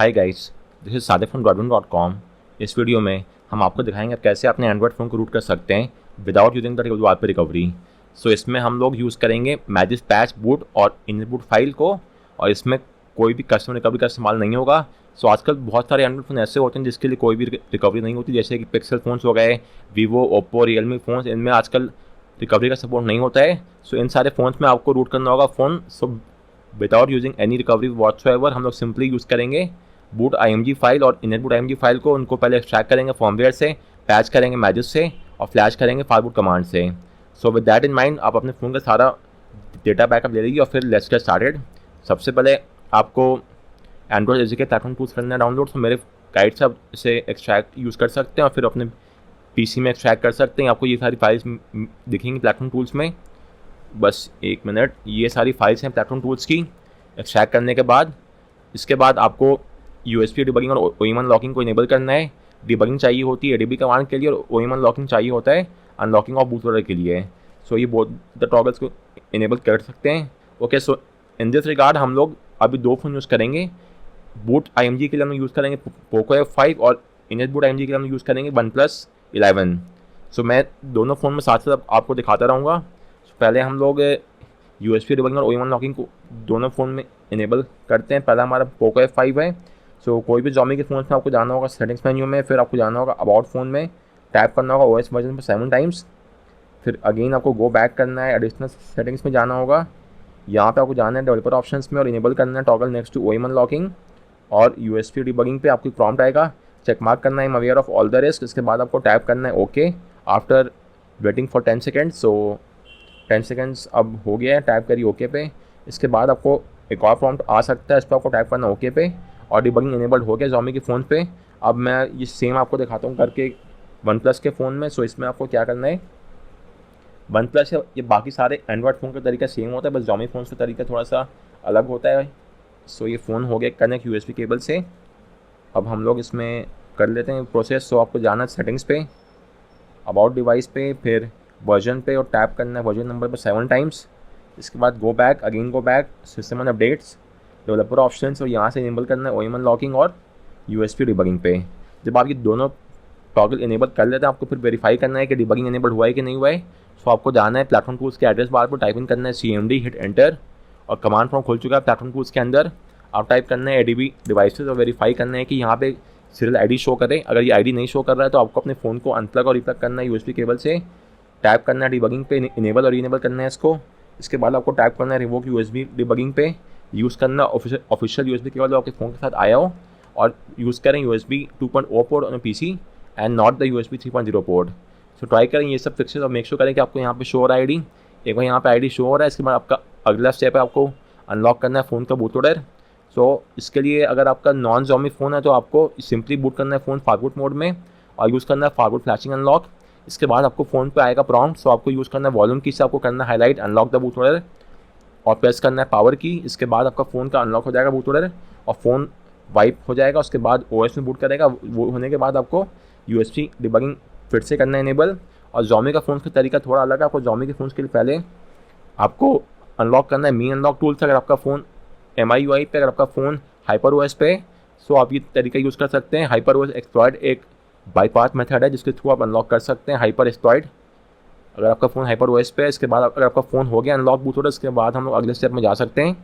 Hi guys, this is Sadiq from Broadband.com। इस video में हम आपको दिखाएंगे कैसे अपने एंड्रॉयड फ़ोन को रूट कर सकते हैं without using the wallpaper recovery. So इसमें हम लोग यूज़ करेंगे मैजिक पैच बूट और इनबूट फाइल को, और इसमें कोई भी कस्टमर रिकवरी का इस्तेमाल नहीं होगा। सो आजकल बहुत सारे एंड्रॉयड फ़ोन ऐसे होते हैं जिसके लिए कोई भी रिकवरी नहीं होती, जैसे कि पिक्सल फ़ोन्स हो गए, वीवो, ओप्पो, रियलमी फ़ोन्स, इनमें आजकल रिकवरी का सपोर्ट नहीं होता है। सो इन सारे फ़ोन्स में आपको रूट करना होगा phone. So without using any recovery whatsoever हम लोग सिंपली यूज़ करेंगे बूट IMG फाइल और इनबूट IMG फाइल को। उनको पहले एक्सट्रैक्ट करेंगे फॉर्मवेयर से, पैच करेंगे मैजिक से, और फ्लैश करेंगे फारबूट कमांड से। So with that in mind आप अपने फ़ोन का सारा डेटा बैकअप ले लीजिए और फिर लेट्स गेट स्टार्टेड। सबसे पहले आपको एंड्रॉयड एज के प्लेटफॉर्म टूल्स करना है डाउनलोड। तो मेरे गाइड से आप इसे एक्सट्रैक्ट यूज़ कर सकते हैं और फिर अपने PC में एक्सट्रैक्ट कर सकते हैं। आपको ये सारी फाइल्स दिखेंगी प्लेटफॉर्म टूल्स में। बस एक मिनट, ये सारी फाइल्स हैं प्लेटफॉर्म टूल्स की। एक्सट्रैक्ट करने के बाद इसके बाद आपको USB डिबगिंग और OEM अनलॉकिंग को इनेबल करना है। डिबगिंग चाहिए होती है ADB कमांड के लिए और OEM अनलॉकिंग चाहिए होता है अनलॉकिंग ऑफ बूट लोडर के लिए। सो ये बोथ द टॉगल्स को इनेबल कर सकते हैं। Okay, so in this regard हम लोग अभी दो फ़ोन यूज़ करेंगे। बूट IMG के लिए हम यूज़ करेंगे पोको F5 और इनबूट IMG के लिए हम यूज़ करेंगे OnePlus 11। सो मैं दोनों फ़ोन में साथ साथ आपको दिखाता रहूँगा। पहले हम लोग USB डिबगिंग और OEM अनलॉकिंग को दोनों फ़ोन में इनेबल करते हैं। पहला हमारा पोको F5 है। सो कोई भी Xiaomi के फ़ोन में आपको जाना होगा सेटिंग्स मेन्यू में, फिर आपको जाना होगा अबाउट फ़ोन में, टैप करना होगा OS वर्जन पर 7 टाइम्स, फिर अगेन आपको गो बैक करना है, एडिशनल सेटिंग्स में जाना होगा। यहाँ पे आपको जाना है डेवलपर ऑप्शंस में और इनेबल करना है toggle next to OEM unlocking और USB डिबगिंग पे आपको प्रॉम्प्ट आएगा, चेक मार्क करना है I am aware of all the risk. इसके बाद आपको टैप करना है okay after waiting for 10 seconds. So 10 seconds अब हो गया है, टैप करिए ओके पे। इसके बाद आपको एक और प्रॉम्प्ट आ सकता है, इस पर आपको टैप करना ओके पे, और डिबगिंग इनेबल्ड हो गया Xiaomi के फ़ोन पे। अब मैं ये सेम आपको दिखाता हूँ करके OnePlus के फ़ोन में। सो इसमें आपको क्या करना है, OnePlus ये बाकी सारे एंड्रॉयड फ़ोन का तरीका सेम होता है, बस Xiaomi फ़ोन का तरीका थोड़ा सा अलग होता है। सो ये फ़ोन हो गया कनेक्ट USB केबल से। अब हम लोग इसमें कर लेते हैं प्रोसेस। सो आपको जाना है सेटिंग्स पे, अबाउट डिवाइस पे, फिर वर्जन पे, और टैप करना है वर्जन नंबर पर 7 टाइम्स। इसके बाद go back, again go back, system and updates, developer options, और यहाँ से इनेबल करना है OEM अनलॉकिंग और USB डिबगिंग पे। जब आप ये दोनों टॉगल इनेबल कर लेते हैं, आपको फिर वेरीफाई करना है कि डिबगिंग इनेबल हुआ है कि नहीं हुआ है। सो आपको जाना है प्लेटफॉर्म टूल्स के एड्रेस बार पर, टाइप इन करना है CMD, हिट एंटर, और कमांड प्रॉम्प्ट खुल चुका है प्लेटफॉर्म टूल्स के अंदर। आप टाइप करना है ADB डिवाइसेस और वेरीफाई करना है कि यहाँ पे सीरियल ID शो करे। अगर ये ID नहीं शो कर रहा है तो आपको अपने फ़ोन को अनप्लग और रिप्लग करना है USB केबल से, टैप करना है डिबगिंग पे, इनेबल और इनेबल करना है इसको। इसके बाद आपको टैप करना है रिवोक USB डिबगिंग पे, यूज़ करना ऑफिशियल USB केबल जो आपके फ़ोन के साथ आया हो, और यूज़ करें USB 2.0 port on PC and not the USB 3.0 port. So try करें ये सब फिक्सेस और मेक श्योर करें कि आपको यहाँ पे शो हो रहा है ID। एक बार यहाँ पे ID शो हो रहा है, इसके बाद आपका अगला स्टेप है आपको अनलॉक करना है फ़ोन का बूट लोडर। सो इसके लिए अगर आपका नॉन Xiaomi फ़ोन है तो आपको सिंपली बूट करना है फ़ोन फारबूट मोड में और यूज़ करना है फारबूट फ्लैशिंग अनलॉक। इसके बाद आपको फ़ोन पे आएगा प्रॉम्प्ट। सो आपको यूज़ करना है वॉल्यूम की से, आपको करना है highlight unlock the boot loader और प्रेस करना है पावर की। इसके बाद आपका फ़ोन का अनलॉक हो जाएगा बूट लोडर और फ़ोन वाइप हो जाएगा। उसके बाद OS में बूट करेगा। वो होने के बाद आपको USB डिबगिंग फिर से करना है इनेबल। और Xiaomi का फ़ोन का तरीका थोड़ा अलग है। आपको Xiaomi के फ़ोन के लिए पहले आपको अनलॉक करना है मी अनलॉक टूल से, अगर आपका फ़ोन MIUI पे, अगर आपका फ़ोन HyperOS पे। सो आप ये तरीका यूज़ कर सकते हैं। HyperOS एक्सप्लॉइट एक बाईपास मेथड है जिसके थ्रू आप अनलॉक कर सकते हैं हाइपर एक्सप्लॉइट, अगर आपका फ़ोन HyperOS पे है। इसके बाद अगर आपका फ़ोन हो गया अनलॉक बूट लोडर, इसके बाद हम लोग अगले स्टेप में जा सकते हैं।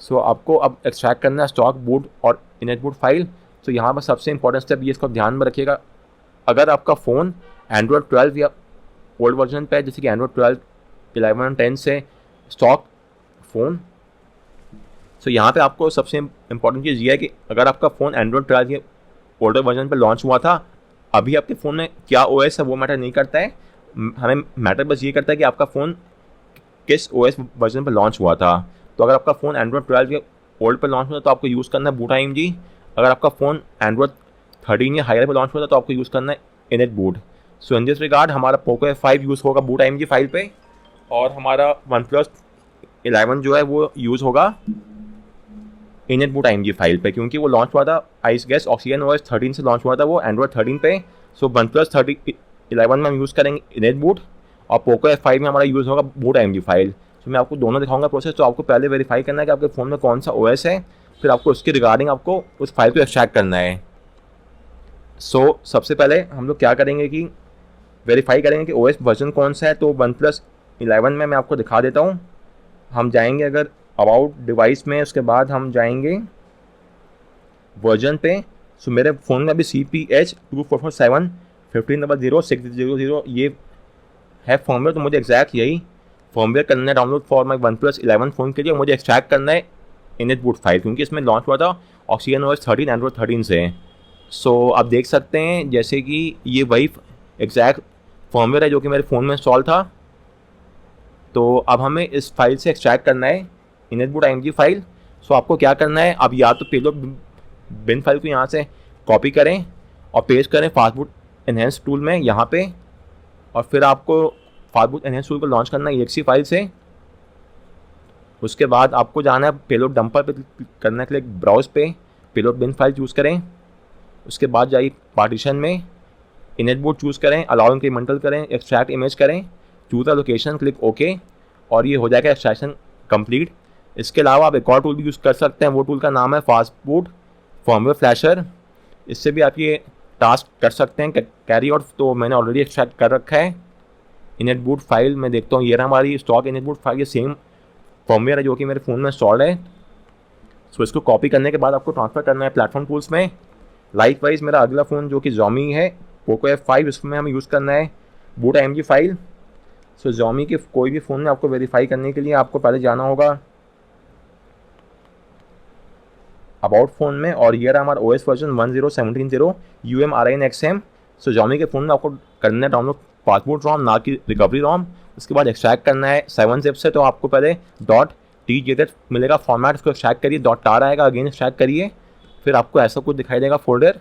सो आपको अब एक्सट्रैक्ट करना है स्टॉक बूट और इनबूट फाइल। तो यहाँ पर सबसे इंपॉर्टेंट स्टेप ये, इसको ध्यान में रखिएगा, अगर आपका फ़ोन Android 12 या ओल्ड वर्जन पे है, जैसे कि Android 12, 11, 10 से स्टॉक फ़ोन। सो यहाँ पे आपको सबसे इंपॉर्टेंट चीज़ ये है कि अगर आपका फ़ोन Android 12 या ओल्डर वर्जन पे लॉन्च हुआ था, अभी आपके फ़ोन में क्या OS है वो मैटर नहीं करता है। हमें मैटर बस ये करता है कि आपका फ़ोन किस OS वर्जन पर लॉन्च हुआ था। तो अगर आपका फ़ोन Android 12 या ओल्ड पर लॉन्च हुआ था तो आपको यूज़ करना है बूट IMG। अगर आपका फ़ोन Android 13 या हायर पर लॉन्च हुआ था तो आपको यूज़ करना है इनबूट। सो इन दिस रिगार्ड हमारा पोको F5 यूज़ होगा बूट IMG फाइल पे, और हमारा OnePlus 11 जो है वो यूज़ होगा इनबूट IMG फाइल पे, क्योंकि वो लॉन्च हुआ था आई गेस OxygenOS 13 से लॉन्च हुआ था वो Android 13 पे। सो OnePlus 11 में हम यूज़ करेंगे इनबूट और पोको F5 में हमारा यूज़ होगा बूट IMG फाइल। सो मैं आपको दोनों दिखाऊंगा प्रोसेस। तो आपको पहले वेरीफाई करना है कि आपके फ़ोन में कौन सा OS है। फिर आपको उसके रिगार्डिंग आपको उस फाइल को एक्सट्रैक्ट करना है। सो सबसे पहले हम लोग क्या करेंगे कि वेरीफाई करेंगे कि ओएस वर्जन कौन सा है। तो OnePlus 11 में मैं आपको दिखा देता हूँ। हम जाएंगे अगर अबाउट डिवाइस में, उसके बाद हम जाएंगे वर्जन पे। सो मेरे फ़ोन में अभी CPH2447 1500 ये है फॉर्मवेयर। तो मुझे एग्जैक्ट यही फॉर्मवेयर करना है download for my OnePlus 11 phone के लिए। मुझे एक्सट्रैक्ट करना है इनिट बूट फाइल, क्योंकि इसमें लॉन्च हुआ था OxygenOS 13 एंड्रॉइड 13 से। सो आप देख सकते हैं जैसे कि ये वही एग्जैक्ट फॉर्मवेयर है जो कि मेरे फ़ोन में इंस्टॉल था। तो अब हमें इस फाइल से एक्सट्रैक्ट करना है इनिट IMG फाइल। सो आपको क्या करना है, अब या तो पेलोड बिन फाइल को यहाँ से कॉपी करें और पेस्ट करें फास्टबूट एनहेंस टूल में यहाँ पे, और फिर आपको फास्टबूट एनहेंस टूल को लॉन्च करना है EXE फाइल से। उसके बाद आपको जाना है पेलोड डंपर पे करने के लिए ब्राउज पे पेलोड बिन फाइल चूज़ करें। उसके बाद जाइए पार्टीशन में इनिट बूट चूज़ करें, अलाउ इंक्रीमेंटल करें, एक्सट्रैक्ट इमेज करें, choose the location, click okay, और ये हो जाएगा एक्सट्रैक्शन कंप्लीट। इसके अलावा आप एक और टूल भी यूज़ कर सकते हैं, वो टूल का नाम है फास्टबूट फॉर्मवेयर फ्लैशर। इससे भी आप ये टास्क कर सकते हैं कैरी आउट। तो मैंने ऑलरेडी एक्सट्रैक्ट कर रखा है इनिट बूट फाइल। मैं देखता हूँ ये रहा हमारी स्टॉक इनिट बूट फाइल, ये सेम फॉर्मवेयर है जो कि मेरे फ़ोन में इंस्टॉल्ड है। सो इसको कॉपी करने के बाद आपको ट्रांसफ़र करना है प्लेटफॉर्म टूल्स में। लाइकवाइज मेरा अगला फ़ोन जो कि Xiaomi है Poco F5, इसमें हमें यूज़ करना है बूट IMG फाइल। सो Xiaomi के कोई भी फ़ोन में आपको वेरीफाई करने के लिए आपको पहले जाना होगा अबाउट फ़ोन में, और ये रहा हमारा OS वर्जन 10.17.0 UMRINXM। सो Xiaomi के फ़ोन में आपको करना है डाउनलोड फास्टबूट ROM, ना कि रिकवरी ROM। उसके बाद एक्सट्रैक्ट करना है 7-zip से। तो आपको पहले .tjz मिलेगा फॉर्मेट, उसको एक्सट्रैक्ट करिए, .tar आएगा, अगेन एक्सट्रैक्ट करिए, फिर आपको ऐसा कुछ दिखाई देगा फोल्डर,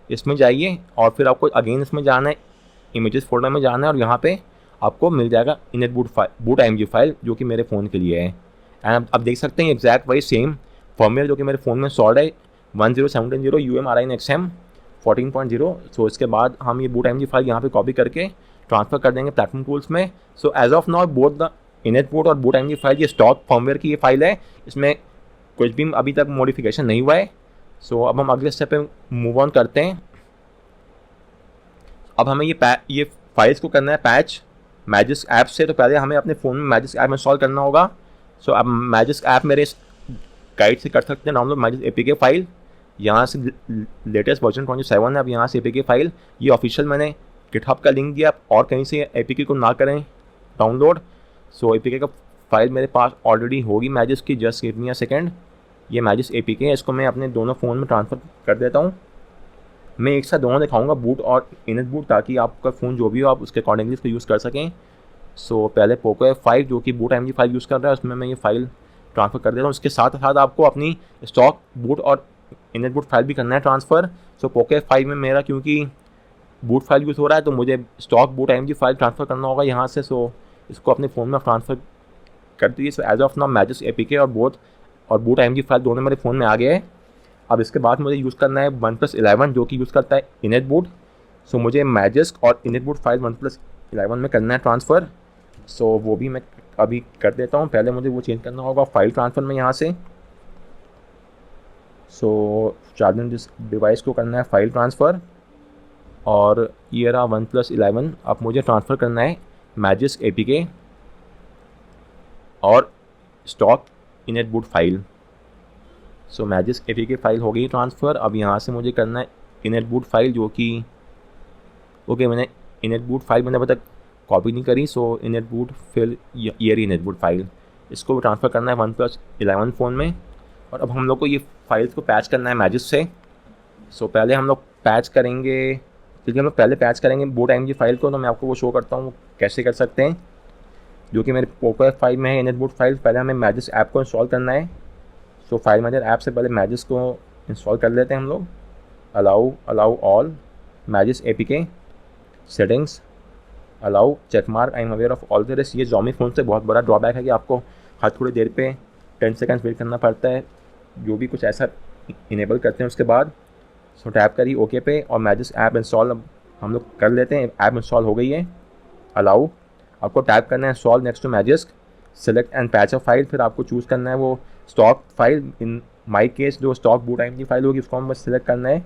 इसमें जाइए और फिर आपको अगेन इसमें जाना है इमेजेस फोल्डर में जाना है, और यहाँ पे आपको मिल जाएगा इनिट बूट IMG फाइल जो कि मेरे फ़ोन के लिए है। एंड अब देख सकते हैं एग्जैक्ट वही सेम फॉर्मवेयर जो कि मेरे फ़ोन में इंस्टॉल्ड है 10.17.0 UMRINXM 14.0। सो इसके बाद हम ये बूट IMG फाइल यहाँ पे कॉपी करके ट्रांसफ़र कर देंगे प्लेटफॉर्म टूल्स में। So as of now both the init boot और बूट IMG फाइल ये स्टॉक फॉर्मवेयर की ये फाइल है, इसमें कुछ भी अभी तक मॉडिफिकेशन नहीं हुआ है। सो अब हम अगले स्टेप पे मूव ऑन करते हैं। अब हमें ये फाइल्स को करना है पैच मैजिस्क ऐप से। तो पहले हमें अपने फ़ोन में मैजिस्क ऐप इंस्टॉल करना होगा। सो अब मैजिस्क ऐप मेरे गाइड से कर सकते हैं डाउनलोड मैजिस्क APK फाइल। यहाँ से लेटेस्ट वर्जन 27 है। अब यहाँ से APK फाइल, ये ऑफिशियल मैंने गिटहब का लिंक दिया, और कहीं से APK को ना करें डाउनलोड। सो APK का फाइल मेरे पास ऑलरेडी होगी मैजिस्क की, just give me a second. ये मैजिस्क APK है, इसको मैं अपने दोनों फ़ोन में ट्रांसफ़र कर देता हूँ। मैं एक साथ दोनों दिखाऊंगा बूट और इनिट बूट, ताकि आपका फ़ोन जो भी हो आप उसके अकॉर्डिंगली इसको यूज़ कर सकें। सो पहले Poco F5 जो कि बूट IMG फाइल यूज़ कर रहा है, उसमें मैं ये फाइल ट्रांसफ़र कर देता हूँ। उसके साथ साथ आपको अपनी स्टॉक बूट और इनिट बूट फाइल भी करना है ट्रांसफ़र। सो Poco F5 में मेरा क्योंकि बूट फाइल यूज़ हो रहा है, तो मुझे stock boot IMG file transfer करना होगा यहाँ से। सो इसको अपने फ़ोन में ट्रांसफ़र कर दीजिए। So as of now Magisk APK और बूट IMG फाइल दोनों मेरे फ़ोन में आ गए हैं। अब इसके बाद मुझे यूज़ करना है OnePlus 11 जो कि यूज़ करता है इनिट बूट। सो मुझे मैजिस्क और इनिट बूट फाइल OnePlus 11 में करना है ट्रांसफ़र। सो वो भी मैं अभी कर देता हूँ। पहले मुझे वो चेंज करना होगा फाइल ट्रांसफ़र में यहाँ से। सो चार्जिंग डिवाइस को करना है फाइल ट्रांसफ़र, और ये रहा OnePlus 11। अब मुझे ट्रांसफ़र करना है मैजिस्क APK और स्टॉक इनिट बूट फाइल। सो मैजिस्क APK फाइल हो गई ट्रांसफ़र। अब यहाँ से मुझे करना है इनिट बूट फाइल, जो कि ओके मैंने इनिट बूट फाइल मैंने अभी तक कॉपी नहीं करी। सो इनिट बूट फिर ये रही इनिट बूट फाइल, इसको ट्रांसफ़र करना है OnePlus 11 फ़ोन में। और अब हम लोग को ये फाइल्स को पैच करना है मैजिस्क से। सो पहले हम लोग पैच करेंगे, क्योंकि हम लोग पहले पैच करेंगे बूट IMG फाइल को, तो मैं आपको वो शो करता हूँ कैसे कर सकते हैं, जो कि मेरे Poco F5 में है इनिट बूट फाइल। पहले हमें मैजिस्क ऐप को इंस्टॉल करना है। सो फाइल मैनेजर ऐप से पहले मैजिस्क को इंस्टॉल कर लेते हैं हम लोग। Allow all Magisk APK settings allow check mark I am aware of all the rest. ये Xiaomi फ़ोन से बहुत बड़ा ड्रॉबैक है कि आपको हर थोड़ी देर पे 10 सेकंड वेट करना पड़ता है, जो भी कुछ ऐसा इनेबल करते हैं उसके बाद। सो टैप करिए ओके पे, और मैजिस्क ऐप इंस्टॉल अब हम लोग कर लेते हैं। ऐप इंस्टॉल हो गई है। अलाउ आपको टैप करना है install next to Magisk, select and patch a file, फिर आपको चूज़ करना है वो stock file in my case जो स्टॉक बूट IMG फाइल होगी उसको हम बस सिलेक्ट करना है,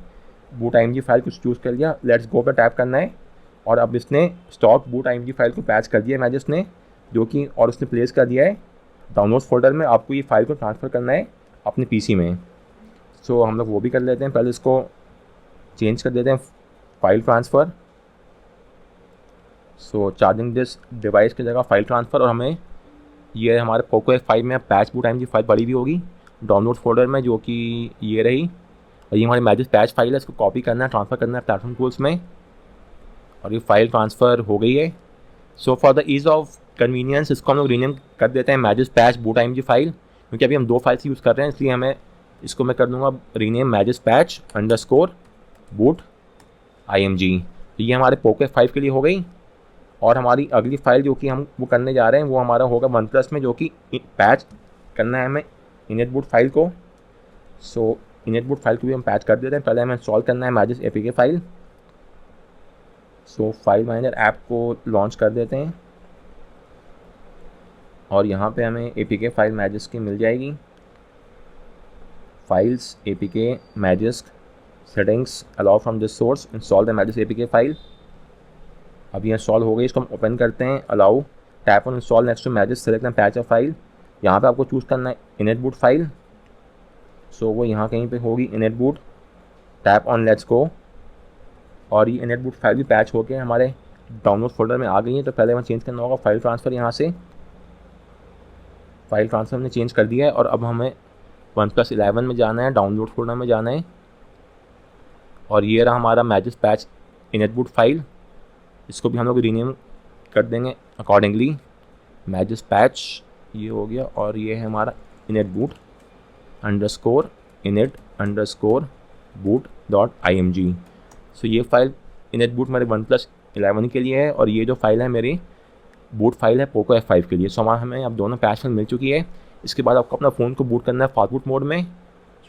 बूट IMG फाइल को चूज़ कर लिया, लेट्स गो पे टैप करना है और अब इसने स्टॉक बूट IMG फाइल को पैच कर दिया मैजिस्क ने, जो कि और उसने प्लेस कर दिया है डाउनलोड्स फोल्डर में। आपको ये फाइल को ट्रांसफ़र करना है अपने PC में। सो हम लोग वो भी कर लेते हैं, पहले इसको चेंज कर देते हैं file transfer. So charging this device की जगह फाइल ट्रांसफ़र, और हमें ये हमारे पोको F5 में पैच बूट IMG फाइल पड़ी हुई होगी डाउनलोड फोल्डर में, जो कि ये रही, और ये हमारी मैजिस्क पैच फाइल है। इसको कॉपी करना है, ट्रांसफ़र करना है प्लेटफॉर्म टूल्स में, और ये फाइल ट्रांसफ़र हो गई है। So for the ease of convenience इसको हम लोग रीनेम कर देते हैं Magisk patch boot IMG file, क्योंकि अभी हम 2 फाइल्स यूज़ कर रहे हैं, इसलिए हमें इसको मैं कर दूँगा rename Magisk patch underscore boot IMG। तो ये हमारे पोको F5 के लिए हो गई। और हमारी अगली फ़ाइल जो कि हम वो करने जा रहे हैं वो हमारा होगा OnePlus में, जो कि पैच करना है हमें इनिट बूट फाइल को। सो इनिट बूट फाइल को भी हम पैच कर देते हैं। पहले हमें इंस्टॉल करना है मैजिस्क APK फाइल। सो फाइल मैनेजर ऐप को लॉन्च कर देते हैं और यहाँ पे हमें APK फाइल मैजिस्क की मिल जाएगी। Files APK Magisk settings allow from this source install the Magisk APK file. अब ये इंस्टॉल हो गई, इसको हम ओपन करते हैं। Allow tap on install next to Magisk, select and patch a file. यहाँ पे आपको चूज़ करना है इनिट बूट फाइल। सो वो यहाँ कहीं पे होगी init boot, tap on let's go, और ये इनिट बूट फाइल भी पैच होके हमारे डाउनलोड फोल्डर में आ गई है। तो पहले हमें चेंज करना होगा फाइल ट्रांसफ़र। यहाँ से फाइल ट्रांसफ़र हमने चेंज कर दिया है और अब हमें OnePlus 11 में जाना है, डाउनलोड फोल्डर में जाना है, और ये रहा हमारा Magisk patch init boot file. इसको भी हम लोग रीनेम कर देंगे अकॉर्डिंगली, मैजिस्क पैच ये हो गया, और ये है हमारा init boot underscore init underscore boot dot IMG। सो ये फाइल इनिट बूट मेरे OnePlus 11 के लिए है, और ये जो फाइल है मेरी बूट फाइल है पोको F5 के लिए। सो हमें अब दोनों पैच फाइल मिल चुकी है। इसके बाद आपको अपना फ़ोन को बूट करना है फास्ट बूट मोड में।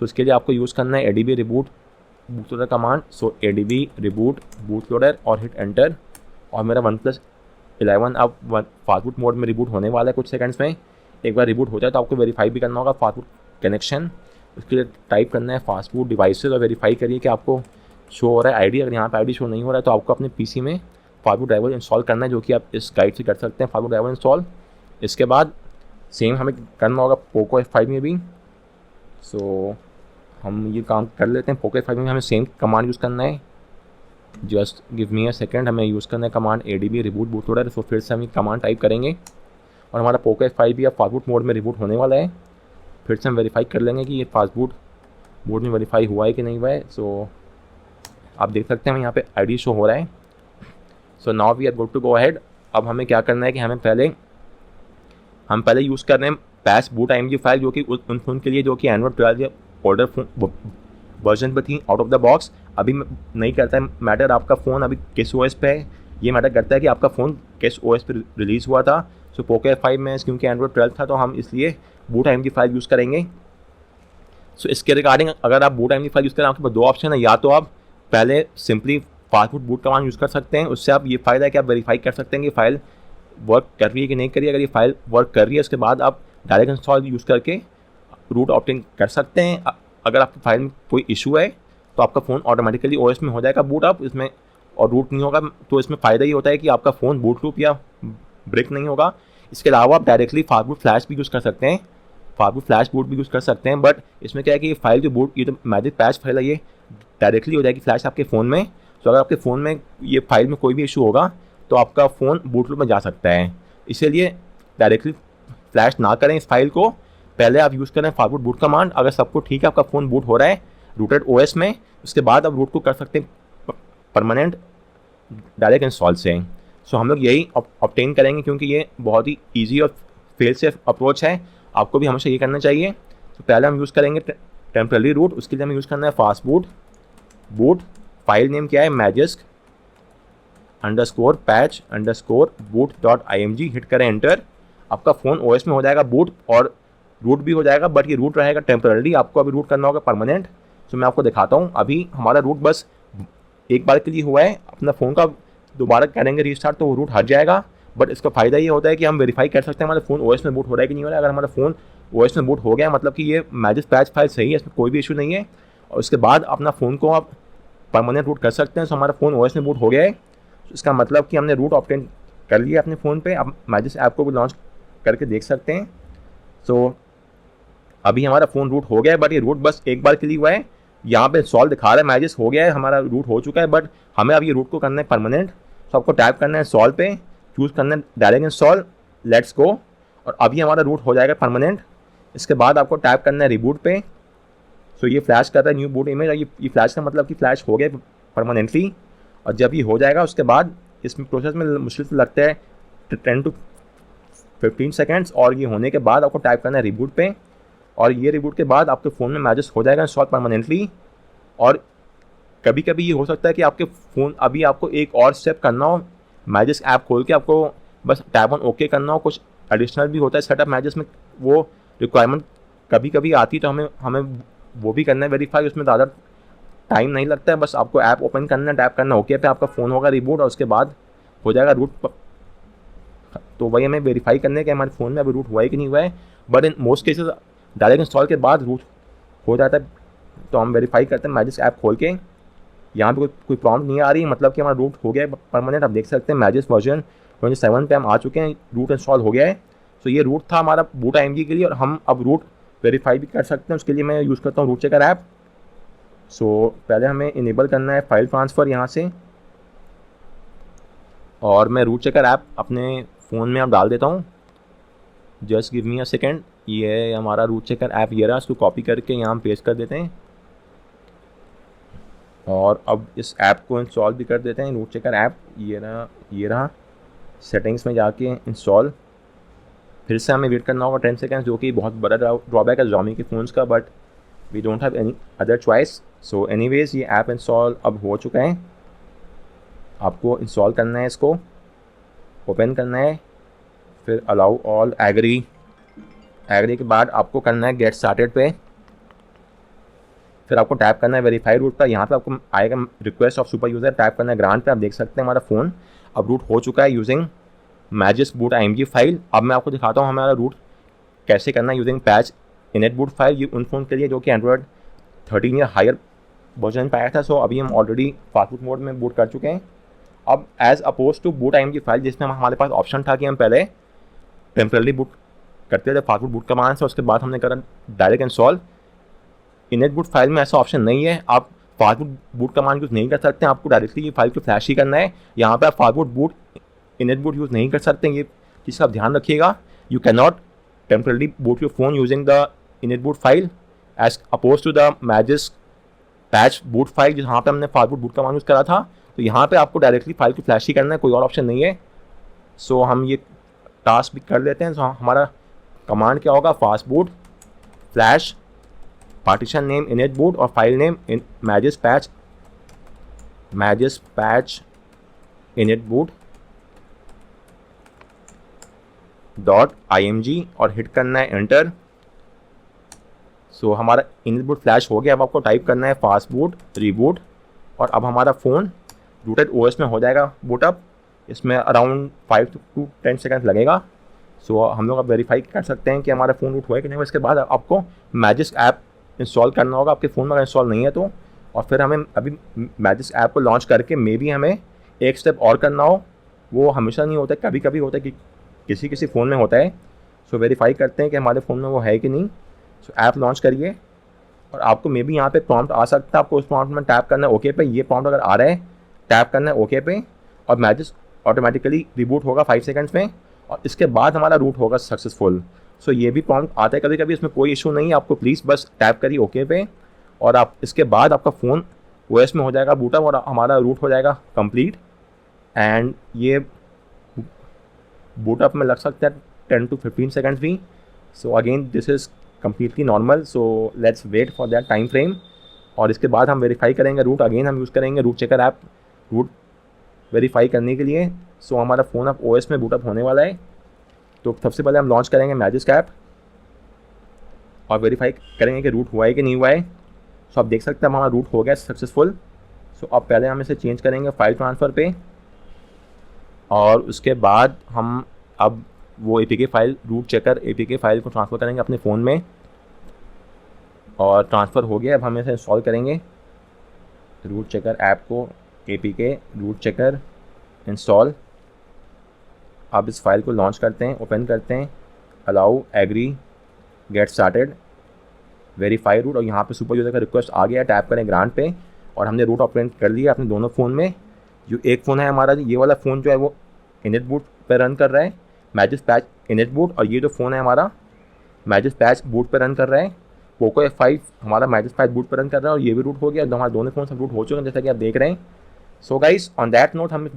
सो इसके लिए आपको यूज़ करना है ADB reboot bootloader command. So ADB reboot bootloader और हिट एंटर, और मेरा OnePlus 11 अब फास्ट बूट मोड में रिबूट होने वाला है कुछ सेकंड्स में। एक बार रिबूट हो जाए तो आपको वेरीफाई भी करना होगा फास्ट बूट कनेक्शन। उसके लिए टाइप करना है फास्ट बूट डिवाइसेस और वेरीफाई करिए कि आपको शो हो रहा है ID। अगर यहाँ पे ID शो नहीं हो रहा है तो आपको अपने PC में फास्ट बूट ड्राइवर इंस्टॉल करना है, जो कि आप इस गाइड से कर सकते हैं फास्ट बूट ड्राइवर इंस्टॉल। इसके बाद सेम हमें करना होगा पोको F5 में भी। सो हम ये काम कर लेते हैं। पोको F5 में हमें सेम कमांड यूज़ करना है, just give me a second. हमें यूज़ करना है command ADB reboot boot loader. तो फिर से हम ये कमांड टाइप करेंगे और हमारा पोको F5 भी अब फास्ट बूट मोड में रिबूट होने वाला है। फिर से हम वेरीफाई कर लेंगे कि ये फास्ट बूट मोड में वेरीफाई हुआ है कि नहीं हुआ है। सो आप देख सकते हैं यहाँ पे ID शो हो रहा है। So now we are good to go ahead. अब हमें क्या करना है कि हम पहले यूज़ कर रहे हैं पैच बूट IMG फाइल, जो कि उन फ़ोन के लिए जो कि Android 12 या ओल्डर वर्जन पर थी आउट ऑफ द बॉक्स। अभी नहीं करता है मैटर आपका फ़ोन अभी किस OS पे है, ये मैटर करता है कि आपका फ़ोन किस OS पे रिलीज़ हुआ था। सो पोको F5 में क्योंकि Android 12 था तो हम इसलिए बूट IMG फाइल यूज़ करेंगे। सो इसके रिगार्डिंग अगर आप बूट IMG फाइल यूज़ करें, आपके पास 2 ऑप्शन है। या तो आप पहले simply fast boot command use कर सकते हैं, उससे आप ये फ़ायदा है कि आप वेरीफाई कर सकते हैं कि फ़ाइल वर्क कर रही है कि नहीं कर रही है। अगर ये फाइल वर्क कर रही है उसके बाद आप डायरेक्ट इंस्टॉल यूज़ करके रूट ऑप्टेन कर सकते हैं। अगर आपकी फाइल में कोई इशू है तो आपका फ़ोन ऑटोमेटिकली OS में हो जाएगा बूट अप इसमें, और रूट नहीं होगा। तो इसमें फ़ायदा ये होता है कि आपका फ़ोन बूट लूप या ब्रेक नहीं होगा। इसके अलावा आप डायरेक्टली फास्ट बूट फ्लैश भी यूज़ कर सकते हैं, फास्ट बूट फ्लैश बूट भी यूज़ कर सकते हैं। बट इसमें क्या है कि ये फाइल जो बूट, ये तो मैजिक पैच फाइल है, ये डायरेक्टली हो जाएगी फ्लैश आपके फ़ोन में। तो अगर आपके फ़ोन में ये फाइल में कोई भी इशू होगा तो आपका फ़ोन बूट लूप में जा सकता है। इसीलिए डायरेक्टली फ्लैश ना करें इस फाइल को, पहले आप यूज़ करें फास्ट बूट कमांड। अगर सब कुछ ठीक है, आपका फ़ोन बूट हो रहा है रूटेड OS में, उसके बाद आप रूट को कर सकते हैं परमानेंट डायरेक्ट इंस्टॉल से। सो हम लोग यही ऑब्टेन करेंगे क्योंकि ये बहुत ही ईजी और फेल सेफ अप्रोच है। आपको भी हमेशा ये करना चाहिए। तो पहले हम यूज़ करेंगे टेम्पररी रूट। उसके लिए हमें यूज़ करना है फास्ट बूट फाइल नेम क्या है Magisk underscore patch underscore boot dot IMG। Hit करें एंटर। आपका फ़ोन OS में हो जाएगा बूट और रूट भी हो जाएगा, बट ये रूट रहेगा टेम्पररी, आपको अभी रूट करना होगा परमानेंट। तो मैं आपको दिखाता हूँ। अभी हमारा रूट बस एक बार के लिए हुआ है, अपना फ़ोन का दोबारा करेंगे रीस्टार्ट तो वो रूट हट जाएगा। बट इसका फ़ायदा ये होता है कि हम वेरीफाई कर सकते हैं हमारा फ़ोन OS में बूट हो रहा है कि नहीं हो रहा है। अगर हमारा फ़ोन ओएस में बूट हो गया, मतलब कि ये मैजिक पैच फाइल सही है, इसमें कोई भी इशू नहीं है। और उसके बाद अपना फ़ोन को आप परमानेंट रूट कर सकते हैं। सो हमारा फ़ोन ओएस में बूट हो गया है, इसका मतलब कि हमने रूट ऑब्टेन कर लिया अपने फ़ोन पे। अब मैजिक ऐप को भी लॉन्च करके देख सकते हैं। सो अभी हमारा फ़ोन रूट हो गया है, बट ये रूट बस एक बार के लिए हुआ है। यहाँ पे इंस्टॉल दिखा रहा है मैजिक हो गया है, हमारा रूट हो चुका है, बट हमें अब ये रूट को करना है परमानेंट। तो आपको टैप करना है इंस्टॉल पे, चूज़ करना है डायरेक्ट इंस्टॉल, लेट्स गो, और अभी हमारा रूट हो जाएगा परमानेंट। इसके बाद आपको टैप करना है रिबूट पे। सो ये फ्लैश कर रहा है न्यू बूट इमेज, और ये फ्लैश का मतलब कि फ्लैश हो गया परमानेंटली। और जब ये हो जाएगा उसके बाद इस प्रोसेस में मुश्किल से लगता है 10 to 15 सेकेंड्स, और ये होने के बाद आपको टाइप करना है रिबूट पे। और ये रिबूट के बाद आपके फ़ोन में मैजिक हो जाएगा इंस्टॉल परमानेंटली। और कभी कभी ये हो सकता है कि आपके फ़ोन अभी आपको एक और स्टेप करना हो, मैजिक ऐप खोल के आपको बस टैप ऑन ओके करना हो। कुछ एडिशनल भी होता है सेटअप मैजिक में, वो रिक्वायरमेंट कभी कभी आती है, तो हमें वो भी करना है वेरीफाई। उसमें ज़्यादा टाइम नहीं लगता है, बस आपको ऐप ओपन करना है, टैप करना ओके पे, आपका फ़ोन होगा रिबूट, और उसके बाद हो जाएगा रूट। तो वही हमें वेरीफाई करने के हमारे फ़ोन में अभी रूट हुआ है कि नहीं हुआ है। But in most cases direct install के बाद रूट हो जाता है। तो हम वेरीफाई करते हैं मैजिक ऐप खोल के। यहाँ पे कोई प्रॉम्प्ट नहीं आ रही, मतलब कि हमारा रूट हो गया है परमानेंट। आप देख सकते हैं मैजिक वर्जन 27 पे हम आ चुके हैं, रूट इंस्टॉल हो गया है। तो ये रूट था हमारा बूट IMG के लिए, और हम अब रूट वेरीफाई भी कर सकते हैं। उसके लिए मैं यूज़ करता हूँ रूट चेकर ऐप। सो पहले हमें इनेबल करना है फाइल ट्रांसफ़र यहाँ से, और मैं रूट चेकर ऐप अपने फ़ोन में अब डाल देता हूँ। Just give me a second. ये हमारा रूट चेकर ऐप ये रहा, इसको कॉपी करके यहाँ पेस्ट कर देते हैं, और अब इस ऐप को इंस्टॉल भी कर देते हैं। रूट चेकर ऐप ये रहा, सेटिंग्स में जाके इंस्टॉल। फिर से हमें वेट करना होगा 10 सेकेंड्स, जो कि बहुत बड़ा ड्रॉबैक है Xiaomi के फ़ोन्स का, but we don't have any other choice. So anyways ये ऐप इंस्टॉल अब हो चुका है। आपको इंस्टॉल करना है, इसको ओपन करना है, फिर अलाउ ऑल, एग्री के बाद आपको करना है गेट स्टार्टेड पे। फिर आपको टैप करना है वेरीफाई रूट पर। यहाँ पे आपको आएगा request of super user, tap करना है ग्रांट पे। आप देख सकते हैं हमारा फ़ोन अब रूट हो चुका है using magic boot IMG file. अब मैं आपको दिखाता हूँ हमारा रूट कैसे करना है using patch init boot file. ये उन फ़ोन के लिए जो कि एंड्रॉयड 13 या हायर वर्जन पाया था। सो अभी हम ऑलरेडी फास्ट बूट मोड में बूट कर चुके हैं। अब as opposed to boot IMG file, जिसमें हमारे पास ऑप्शन था कि हम पहले टेम्पररी बूट करते थे फास्ट बूट कमांड से, उसके बाद हमने करा डायरेक्ट इंस्टॉल। इनेट बूट फाइल में ऐसा ऑप्शन नहीं है, आप फास्ट बूट कमांड यूज़ नहीं कर सकते, आपको डायरेक्टली ये फाइल को फ्लैश ही करना है। यहाँ पे आप fast boot init boot use नहीं कर सकते, ये चीज़ का आप ध्यान रखिएगा। You can not temporarily boot your phone using the init boot file as opposed to the Magisk patch boot file, जहाँ पे हमने फास्ट बूट कमांड यूज़ करा था। तो यहाँ पे आपको डायरेक्टली फाइल को फ्लैश ही करना है, कोई और ऑप्शन नहीं है। सो हम ये टास्क भी कर लेते हैं। सो हमारा कमांड क्या होगा, fastboot flash partition name init boot और file name magic patch init boot .img, और हिट करना है एंटर। सो हमारा इनेट बूट फ्लैश हो गया। अब आपको टाइप करना है फास्ट बूट रिबूट, और अब हमारा फ़ोन रूटेड OS में हो जाएगा बूटअप। इसमें अराउंड 5 to 10 सेकेंड लगेगा। सो हम लोग अब वेरीफाई कर सकते हैं कि हमारा फ़ोन रूट हुआ है कि नहीं। इसके बाद आपको मैजिक ऐप इंस्टॉल करना होगा आपके फ़ोन में, अगर इंस्टॉल नहीं है तो। और फिर हमें अभी मैजिक ऐप को लॉन्च करके मे बी हमें एक स्टेप और करना हो। वो हमेशा नहीं होता है, कभी कभी होता है कि किसी फ़ोन में होता है। सो वेरीफाई करते हैं कि हमारे फ़ोन में वो है कि नहीं। सो ऐप लॉन्च करिए, और आपको मे बी यहाँ पे प्रॉम्प्ट आ सकता है, आपको उस प्रॉम्प्ट में टैप करना है ओके पे। ये प्रॉम्प्ट अगर आ रहा है, टैप करना है ओके पे, और मैजिक ऑटोमेटिकली रिबूट होगा 5 सेकंड्स में, और इसके बाद हमारा रूट होगा सक्सेसफुल। सो ये भी प्रॉम्प्ट आता है कभी कभी, इसमें कोई इशू नहीं है। आपको प्लीज़ बस टैप करिए ओके पे, और आप इसके बाद आपका फ़ोन OS में हो जाएगा बूटअप, और हमारा रूट हो जाएगा कंप्लीट। एंड ये बूटअप में लग सकता है 10 to 15 सेकंड्स भी। So again this is completely normal. So let's wait for that time frame, और इसके बाद हम वेरीफाई करेंगे रूट। अगेन हम यूज़ करेंगे root checker app root verify करने के लिए। सो हमारा फ़ोन अब OS में बूटअप होने वाला है। तो सबसे पहले हम लॉन्च करेंगे मैजिक ऐप, और वेरीफाई करेंगे कि रूट हुआ है कि नहीं हुआ है। सो आप देख सकते हैं हमारा रूट हो गया सक्सेसफुल। सो अब पहले हम इसे चेंज करेंगे फाइल ट्रांसफ़र पे, और उसके बाद हम अब वो APK file root checker APK file को ट्रांसफ़र करेंगे अपने फ़ोन में, और ट्रांसफ़र हो गया। अब हम इसे इंस्टॉल करेंगे रूट चेकर ऐप को, APK रूट चेकर इंस्टॉल। अब इस फाइल को लॉन्च करते हैं, ओपन करते हैं, allow, agree, get started, verify root, और यहाँ पे सुपर यूज़र का रिक्वेस्ट आ गया, टैप करें ग्रांट पे, और हमने रूट ऑपरेट कर लिया अपने दोनों फ़ोन में। जो एक फ़ोन है हमारा, ये वाला फ़ोन जो है वो इनिट बूट पे रन कर रहा है, मैजिक पैच इनिट बूट, और ये जो फ़ोन है हमारा मैजिक पैच बूट पे रन कर रहा है। पोको F5 हमारा मैजिक पैच बूट पे रन कर रहा है, और ये भी रूट हो गया। हमारे दोनों फ़ोन सब रूट हो चुके हैं जैसा कि आप देख रहे हैं। So guys, on that note हम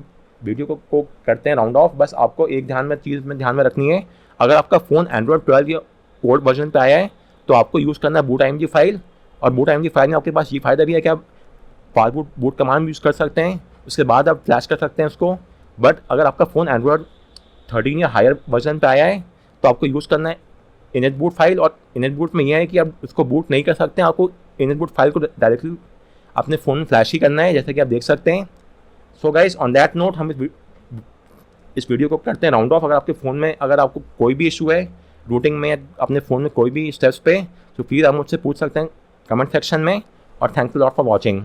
वीडियो को करते हैं राउंड ऑफ। बस आपको एक ध्यान में रखनी है, अगर आपका फ़ोन एंड्रॉयड 12 या ओल्ड वर्जन पे आया है तो आपको यूज़ करना है bootIMG फाइल। और bootIMG फाइल में आपके पास ये फ़ायदा भी है कि आप फास्ट बूट कमांड यूज़ कर सकते हैं, उसके बाद आप फ्लैश कर सकते हैं उसको। बट अगर आपका फ़ोन एंड्रॉयड 13 या हायर वर्जन पे आया है तो आपको यूज़ करना है इनिट बूट फाइल। और इनिट बूट में यह है कि आप उसको बूट नहीं कर सकते हैं, आपको इनिट बूट फाइल को डायरेक्टली अपने फ़ोन में फ्लैश ही करना है, जैसा कि आप देख सकते हैं। So guys, on that note हम इस वीडियो को करते हैं राउंड ऑफ। अगर आपके फ़ोन में अगर आपको कोई भी इशू है रूटिंग में, अपने फ़ोन में कोई भी स्टेप्स पे, तो प्लीज़ आप मुझसे पूछ सकते हैं कमेंट सेक्शन में। और thanks a lot for watching.